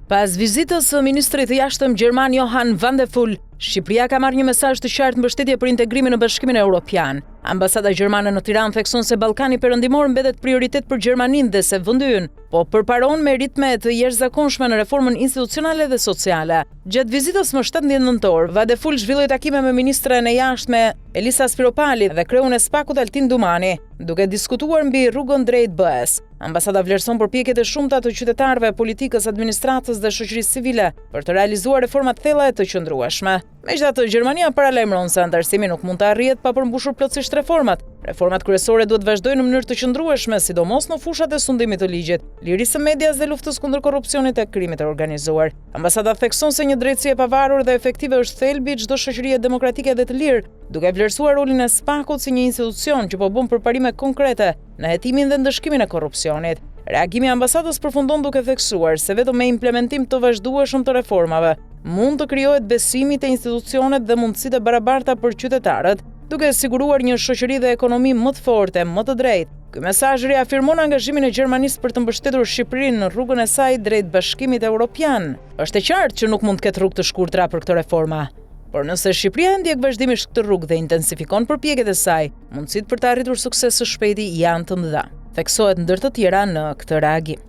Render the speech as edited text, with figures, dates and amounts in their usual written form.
Pas vizitës së ministrit të jashtëm gjerman Johan van der Phull, Shqipëria ka marrë një mesazh të qartë mbështetje për integrimin në Bashkimin Evropian. Ambasada gjermane në Tiranë thekson se Ballkani Perëndimor mbetet prioritet për Gjermaninë dhe se vendi ynë po përparon me ritme të jashtëzakonshme në reformën institucionale dhe sociale. Gjatë vizitës më 17 nëntor, van der Phull zhvilloi takime me ministren e jashtme Elisa Spiropali dhe kreun e SPAK-ut Altin Dumani, duke diskutuar mbi rrugën drejt BE-s. Ambasada vlerëson përpjekjet e shumta të qytetarëve, politikës, administratës dhe shoqërisë civile për të realizuar reforma të thella e të qëndrueshme. Megjithatë, Gjermania paralajmëron se anëtarësimi nuk mund të arrihet pa përmbushur plotësisht reformat. Reformat kryesore duhet vazhdojnë në mënyrë të qëndrueshme, sidomos në fushat e sundimit të ligjit, lirisë së medias dhe luftës kundër korrupsionit e krimit të organizuar. Ambasada thekson se një drejtësi e pavarur dhe efektive është thelbi i çdo shoqërie demokratike dhe të lirë, duke vlerësuar rolin e SPAK-ut si një institucion që po bën përparime konkrete në hetimin dhe ndëshkimin e korrupsionit. Reagimi i ambasadës përfundon duke theksuar se vetëm me implementim të vazhdueshëm të reformave mund të krijohet besimi te institucionet dhe mundësitë e barabarta për qytetarët, duke siguruar një shoqëri dhe ekonomi më të forte, më të drejtë. Ky mesazh riafirmon angazhimin e Gjermanisë për të mbështetur Shqipërinë në rrugën e saj drejt Bashkimit Evropian. Është e qartë që nuk mund të ketë rrugë të shkurtra për këtë reforma. Por nëse Shqipëria ndjek vazhdimisht këtë rrugë dhe intensifikon përpjekjet e saj, mundësitë për të arritur sukses së shpejti janë të mëdha. Theksohet ndër të tjera në këtë reagim.